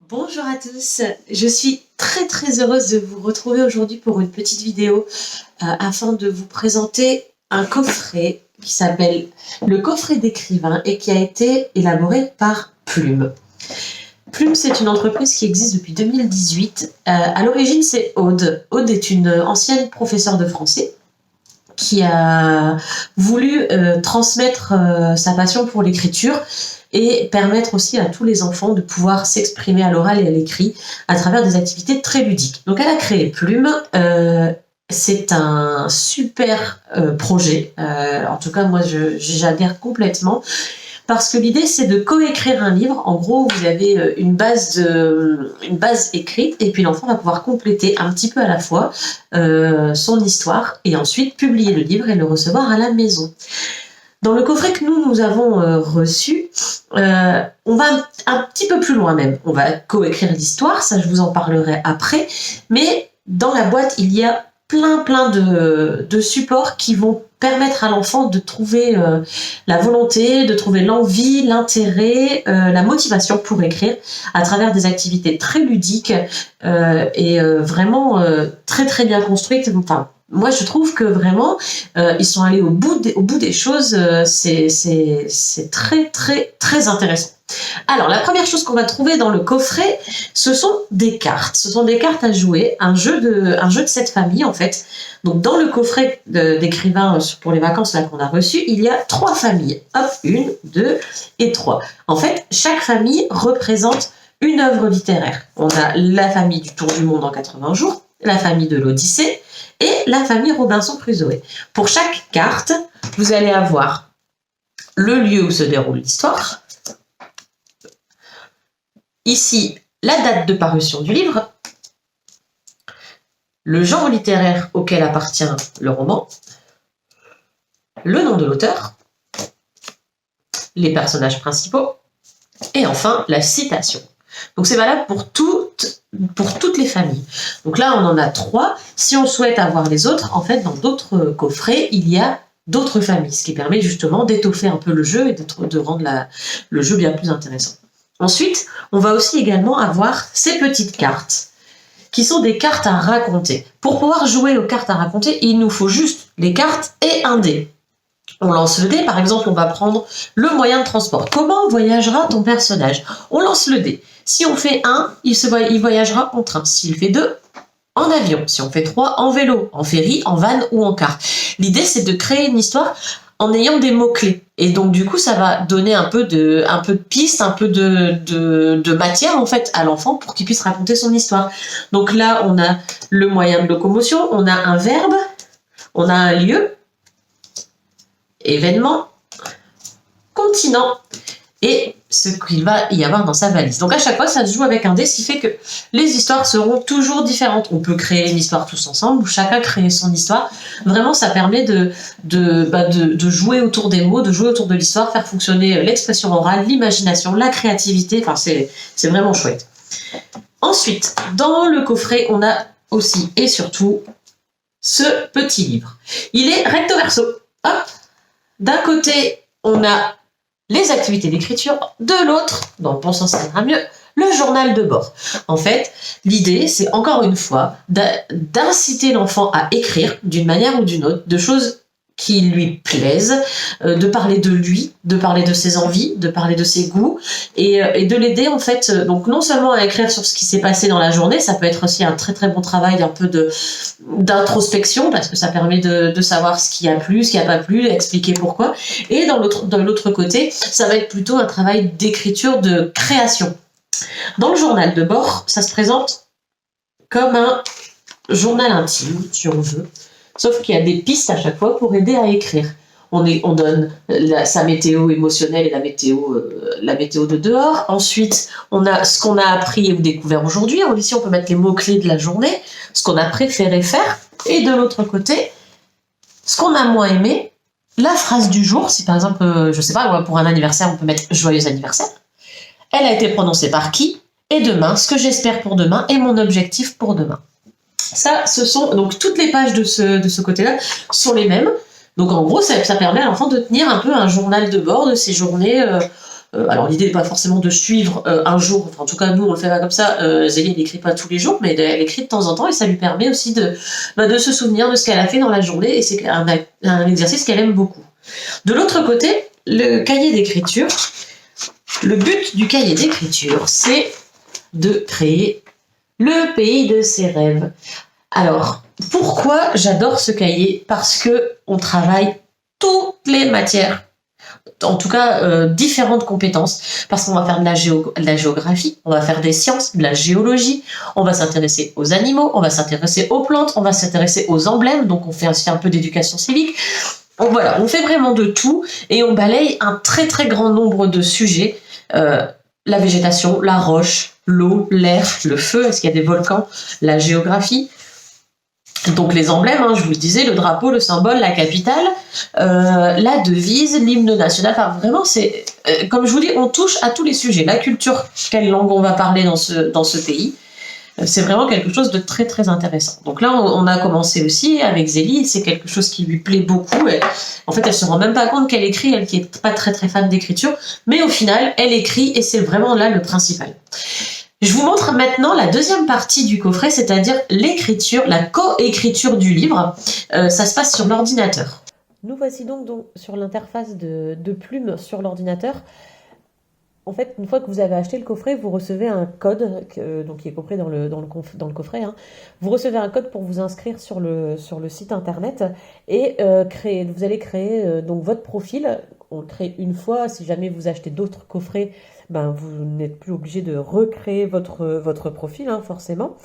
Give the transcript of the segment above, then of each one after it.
Bonjour à tous, je suis très heureuse de vous retrouver aujourd'hui pour une petite vidéo afin de vous présenter un coffret qui s'appelle le coffret d'écrivain et qui a été élaboré par Plume. Plume, c'est une entreprise qui existe depuis 2018. À l'origine, c'est Aude. Aude est une ancienne professeure de français qui a voulu transmettre sa passion pour l'écriture et permettre aussi à tous les enfants de pouvoir s'exprimer à l'oral et à l'écrit à travers des activités très ludiques. Donc elle a créé Plume. C'est un super projet. En tout cas, moi, j'adhère complètement. Parce que l'idée, c'est de coécrire un livre. En gros, vous avez une base écrite et puis l'enfant va pouvoir compléter un petit peu à la fois son histoire et ensuite publier le livre et le recevoir à la maison. Dans le coffret que nous avons reçu, on va un petit peu plus loin même. On va coécrire l'histoire, ça je vous en parlerai après. Mais dans la boîte, il y a plein de supports qui vont permettre à l'enfant de trouver la volonté, de trouver l'envie, l'intérêt, la motivation pour écrire à travers des activités très ludiques et vraiment très bien construites. Enfin, moi, je trouve que vraiment, ils sont allés au bout des choses. C'est très intéressant. Alors, la première chose qu'on va trouver dans le coffret, ce sont des cartes. Ce sont des cartes à jouer, un jeu de cette famille, en fait. Donc, dans le coffret d'écrivain pour les vacances là qu'on a reçu, il y a 3 familles. Hop, 1, 2 et 3. En fait, chaque famille représente une œuvre littéraire. On a la famille du Tour du Monde en 80 jours, la famille de l'Odyssée et la famille Robinson Crusoe. Pour chaque carte, vous allez avoir le lieu où se déroule l'histoire. Ici, la date de parution du livre, le genre littéraire auquel appartient le roman, le nom de l'auteur, les personnages principaux, et enfin la citation. Donc c'est valable pour toutes les familles. Donc là, on en a 3. Si on souhaite avoir les autres, en fait, dans d'autres coffrets, il y a d'autres familles, ce qui permet justement d'étoffer un peu le jeu et de rendre le jeu bien plus intéressant. Ensuite, on va aussi également avoir ces petites cartes, qui sont des cartes à raconter. Pour pouvoir jouer aux cartes à raconter, il nous faut juste les cartes et un dé. On lance le dé, par exemple, on va prendre le moyen de transport. Comment voyagera ton personnage? On lance le dé. Si on fait 1, il voyagera en train. S'il fait 2, en avion. Si on fait 3, en vélo, en ferry, en van ou en car. L'idée, c'est de créer une histoire en ayant des mots-clés. Et donc, du coup, ça va donner un peu de piste, un peu de matière, en fait, à l'enfant pour qu'il puisse raconter son histoire. Donc là, on a le moyen de locomotion, on a un verbe, on a un lieu, événement, continent et ce qu'il va y avoir dans sa valise. Donc à chaque fois, ça se joue avec un dé, ce qui fait que les histoires seront toujours différentes. On peut créer une histoire tous ensemble, ou chacun crée son histoire. Vraiment, ça permet de jouer autour des mots, de jouer autour de l'histoire, faire fonctionner l'expression orale, l'imagination, la créativité. Enfin, c'est vraiment chouette. Ensuite, dans le coffret, on a aussi et surtout ce petit livre. Il est recto verso. Hop. D'un côté, on a les activités d'écriture, de l'autre, dans le bon sens ça ira mieux, le journal de bord. En fait, l'idée, c'est encore une fois d'inciter l'enfant à écrire d'une manière ou d'une autre, de choses qui lui plaisent, de parler de lui, de parler de ses envies, de parler de ses goûts, et de l'aider en fait, donc non seulement à écrire sur ce qui s'est passé dans la journée, ça peut être aussi un très bon travail un peu d'introspection, parce que ça permet de savoir ce qui a plu, ce qui n'a pas plu, expliquer pourquoi, et dans l'autre côté, ça va être plutôt un travail d'écriture, de création. Dans le journal de bord, ça se présente comme un journal intime, si on veut, sauf qu'il y a des pistes à chaque fois pour aider à écrire. On donne sa météo émotionnelle et la météo de dehors. Ensuite, on a ce qu'on a appris ou découvert aujourd'hui. Ici, on peut mettre les mots-clés de la journée, ce qu'on a préféré faire. Et de l'autre côté, ce qu'on a moins aimé, la phrase du jour. Si par exemple, je sais pas, pour un anniversaire, on peut mettre « Joyeux anniversaire ». Elle a été prononcée par qui? Et demain, ce que j'espère pour demain et mon objectif pour demain. Ça, ce sont donc toutes les pages de ce côté-là sont les mêmes. Donc en gros, ça permet à l'enfant de tenir un peu un journal de bord de ses journées alors l'idée n'est pas forcément de suivre un jour, enfin, en tout cas nous on le fait pas comme ça, Zélie elle n'écrit pas tous les jours, mais elle écrit de temps en temps et ça lui permet aussi de se souvenir de ce qu'elle a fait dans la journée et c'est un exercice qu'elle aime beaucoup. De l'autre côté, le cahier d'écriture, le but du cahier d'écriture, c'est de créer le pays de ses rêves. Alors, pourquoi j'adore ce cahier? Parce que on travaille toutes les matières, en tout cas différentes compétences, parce qu'on va faire de la géographie, on va faire des sciences, de la géologie, on va s'intéresser aux animaux, on va s'intéresser aux plantes, on va s'intéresser aux emblèmes, donc on fait aussi un peu d'éducation civique. Donc voilà, on fait vraiment de tout et on balaye un très très grand nombre de sujets, la végétation, la roche, l'eau, l'air, le feu, est-ce qu'il y a des volcans, la géographie. Donc les emblèmes, je vous le disais, le drapeau, le symbole, la capitale, la devise, l'hymne national, enfin vraiment c'est, comme je vous dis, on touche à tous les sujets. La culture, quelle langue on va parler dans ce pays, c'est vraiment quelque chose de très très intéressant. Donc là on a commencé aussi avec Zélie, c'est quelque chose qui lui plaît beaucoup. En fait elle se rend même pas compte qu'elle écrit, elle qui est pas très très fan d'écriture, mais au final elle écrit et c'est vraiment là le principal. Je vous montre maintenant la deuxième partie du coffret, c'est-à-dire l'écriture, la coécriture du livre. Ça se passe sur l'ordinateur. Nous voici donc sur l'interface de Plume sur l'ordinateur. En fait, une fois que vous avez acheté le coffret, vous recevez un code, donc qui est compris dans le coffret. Vous recevez un code pour vous inscrire sur le site internet et vous allez créer donc votre profil. On le crée une fois. Si jamais vous achetez d'autres coffrets, vous n'êtes plus obligé de recréer votre profil, forcément.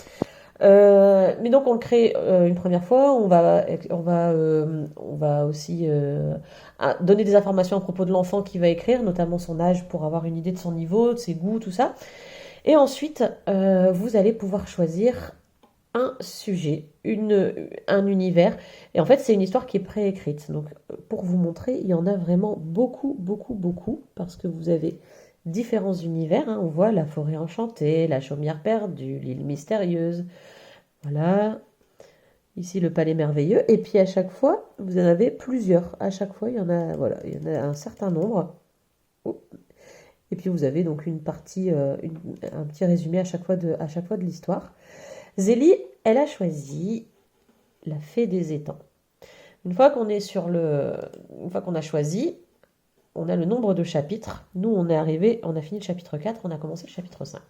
Mais donc on le crée une première fois, on va aussi donner des informations à propos de l'enfant qui va écrire, notamment son âge pour avoir une idée de son niveau, de ses goûts, tout ça. Et ensuite, vous allez pouvoir choisir un sujet, un univers. Et en fait, c'est une histoire qui est préécrite. Donc, pour vous montrer, il y en a vraiment beaucoup, beaucoup, beaucoup, parce que vous avez différents univers. On voit la forêt enchantée, la chaumière perdue, l'île mystérieuse. Voilà. Ici, le palais merveilleux. Et puis, à chaque fois, vous en avez plusieurs. À chaque fois, il y en a un certain nombre. Et puis, vous avez donc une partie, un petit résumé à chaque fois de l'histoire. Zélie, elle a choisi la fée des étangs. Une fois qu'on a choisi, on a le nombre de chapitres. Nous, on a fini le chapitre 4, on a commencé le chapitre 5.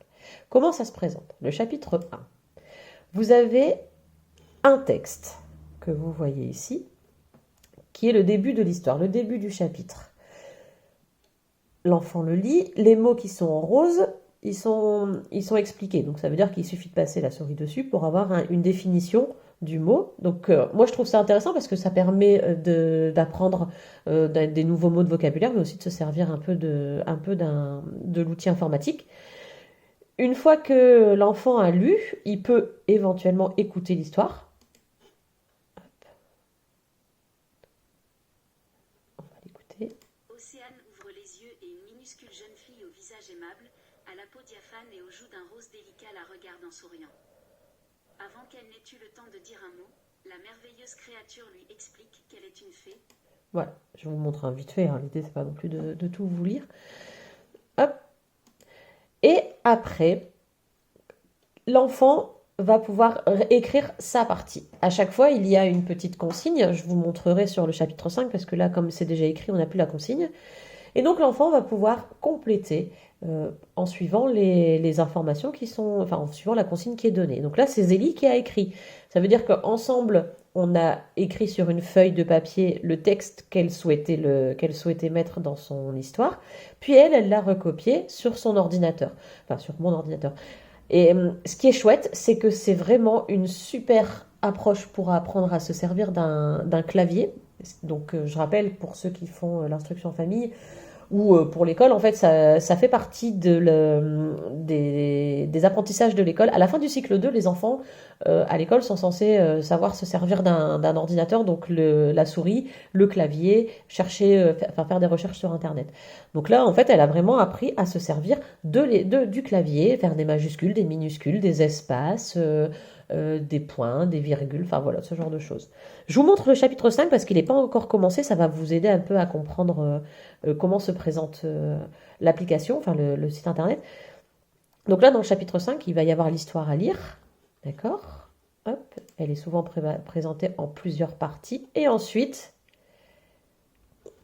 Comment ça se présente? Le chapitre 1. Vous avez un texte que vous voyez ici, qui est le début de l'histoire, le début du chapitre. L'enfant le lit, les mots qui sont en rose, ils sont expliqués. Donc ça veut dire qu'il suffit de passer la souris dessus pour avoir une définition du mot. Donc moi je trouve ça intéressant parce que ça permet d'apprendre des nouveaux mots de vocabulaire, mais aussi de se servir un peu de l'outil informatique. Une fois que l'enfant a lu, il peut éventuellement écouter l'histoire. On va l'écouter. Océane ouvre les yeux et une minuscule jeune fille au visage aimable, à la peau diaphane et aux joues d'un rose délicat la regarde en souriant. Avant qu'elle n'ait eu le temps de dire un mot, la merveilleuse créature lui explique qu'elle est une fée. Voilà, je vous montre vite fait, l'idée c'est pas non plus de tout vous lire. Hop. Et après, l'enfant va pouvoir écrire sa partie. À chaque fois, il y a une petite consigne. Je vous montrerai sur le chapitre 5, parce que là, comme c'est déjà écrit, on n'a plus la consigne. Et donc, l'enfant va pouvoir compléter en suivant les informations en suivant la consigne qui est donnée. Donc là, c'est Zélie qui a écrit. Ça veut dire qu'ensemble, on a écrit sur une feuille de papier le texte qu'elle souhaitait mettre dans son histoire, puis elle l'a recopié sur son ordinateur, sur mon ordinateur. Et ce qui est chouette, c'est que c'est vraiment une super approche pour apprendre à se servir d'un clavier. Donc je rappelle, pour ceux qui font l'instruction en famille, ou pour l'école, en fait, ça fait partie des apprentissages de l'école. À la fin du cycle 2, les enfants à l'école sont censés savoir se servir d'un ordinateur, donc la souris, le clavier, faire des recherches sur Internet. Donc là, en fait, elle a vraiment appris à se servir du clavier, faire des majuscules, des minuscules, des espaces, des points, des virgules, enfin voilà, ce genre de choses. Je vous montre le chapitre 5 parce qu'il n'est pas encore commencé, ça va vous aider un peu à comprendre comment se présente l'application, enfin le site internet. Donc là, dans le chapitre 5, il va y avoir l'histoire à lire, d'accord? Hop, elle est souvent présentée en plusieurs parties. Et ensuite,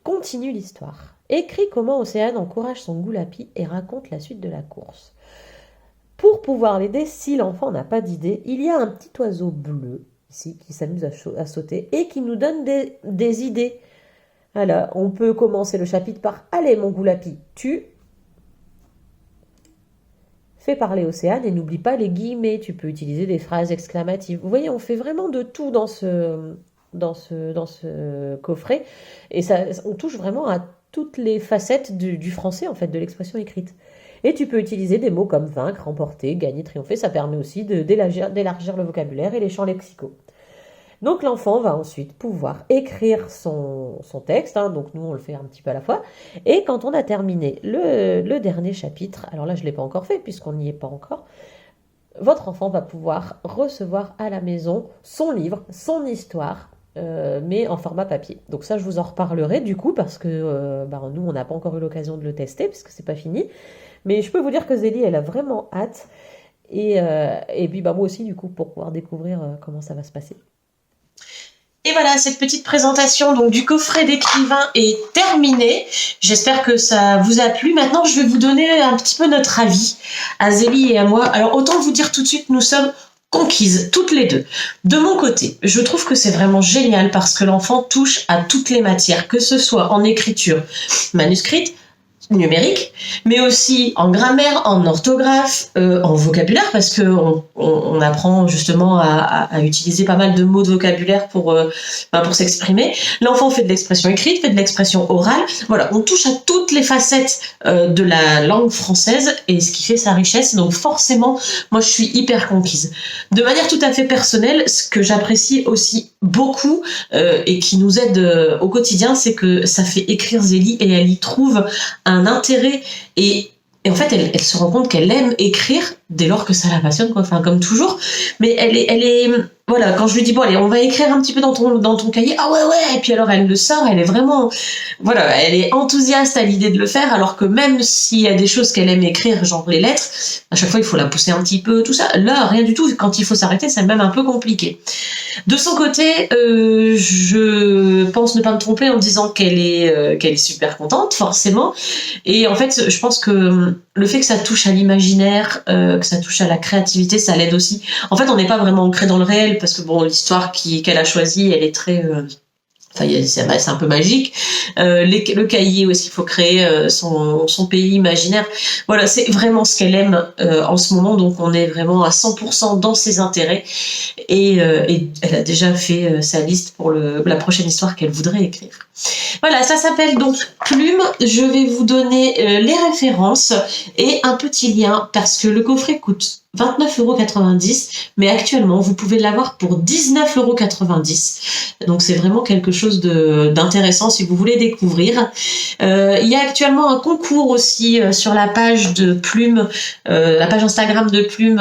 continue l'histoire. Écrit comment Océane encourage son goulapi et raconte la suite de la course. Pour pouvoir l'aider, si l'enfant n'a pas d'idée, il y a un petit oiseau bleu ici qui s'amuse à sauter et qui nous donne des idées. Alors, on peut commencer le chapitre par « Allez mon goulapi, tu fais parler Océane et n'oublie pas les guillemets. Tu peux utiliser des phrases exclamatives. » Vous voyez, on fait vraiment de tout dans ce coffret et on touche vraiment à toutes les facettes du français, en fait, de l'expression écrite. Et tu peux utiliser des mots comme vaincre, remporter, gagner, triompher. Ça permet aussi d'élargir le vocabulaire et les champs lexicaux. Donc l'enfant va ensuite pouvoir écrire son texte, hein, donc nous on le fait un petit peu à la fois, et quand on a terminé le dernier chapitre, alors là je ne l'ai pas encore fait puisqu'on n'y est pas encore, votre enfant va pouvoir recevoir à la maison son livre, son histoire, mais en format papier. Donc ça je vous en reparlerai du coup parce que nous on n'a pas encore eu l'occasion de le tester puisque c'est pas fini, mais je peux vous dire que Zélie elle a vraiment hâte, et puis moi aussi du coup pour pouvoir découvrir comment ça va se passer. Et voilà, cette petite présentation donc du coffret d'écrivain est terminée. J'espère que ça vous a plu. Maintenant, je vais vous donner un petit peu notre avis à Zélie et à moi. Alors, autant vous dire tout de suite, nous sommes conquises, toutes les deux. De mon côté, je trouve que c'est vraiment génial parce que l'enfant touche à toutes les matières, que ce soit en écriture manuscrite, numérique, mais aussi en grammaire, en orthographe, en vocabulaire, parce que on apprend justement à utiliser pas mal de mots de vocabulaire pour s'exprimer. L'enfant fait de l'expression écrite, fait de l'expression orale. Voilà, on touche à toutes les facettes de la langue française et ce qui fait sa richesse. Donc forcément, moi je suis hyper conquise. De manière tout à fait personnelle, ce que j'apprécie aussi beaucoup et qui nous aide au quotidien, c'est que ça fait écrire Zélie et elle y trouve un intérêt et en fait elle se rend compte qu'elle aime écrire dès lors que ça la passionne, quoi. Enfin comme toujours, mais elle est voilà, quand je lui dis bon allez on va écrire un petit peu dans ton cahier, ah ouais, et puis alors elle le sort, elle est vraiment voilà, elle est enthousiaste à l'idée de le faire, alors que même s'il y a des choses qu'elle aime écrire, genre les lettres, à chaque fois il faut la pousser un petit peu, tout ça, là rien du tout, quand il faut s'arrêter c'est même un peu compliqué. De son côté, je pense ne pas me tromper en disant qu'elle est super contente, forcément. Et en fait, je pense que le fait que ça touche à l'imaginaire, que ça touche à la créativité, ça l'aide aussi. En fait, on n'est pas vraiment ancré dans le réel parce que bon, l'histoire qu'elle a choisie, elle est très c'est un peu magique. Le cahier où est-ce qu'il faut créer son pays imaginaire. Voilà, c'est vraiment ce qu'elle aime en ce moment. Donc on est vraiment à 100% dans ses intérêts. Et elle a déjà fait sa liste pour la prochaine histoire qu'elle voudrait écrire. Voilà, ça s'appelle donc Plume. Je vais vous donner les références et un petit lien parce que le coffret coûte 29,90 €, mais actuellement vous pouvez l'avoir pour 19,90 €. Donc c'est vraiment quelque chose d'intéressant si vous voulez découvrir. Il y a actuellement un concours aussi sur la page de Plume, la page Instagram de Plume,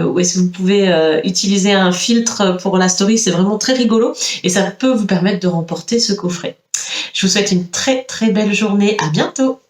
où est-ce que vous pouvez utiliser un filtre pour la story. C'est vraiment très rigolo et ça peut vous permettre de remporter ce coffret. Je vous souhaite une très très belle journée. À bientôt.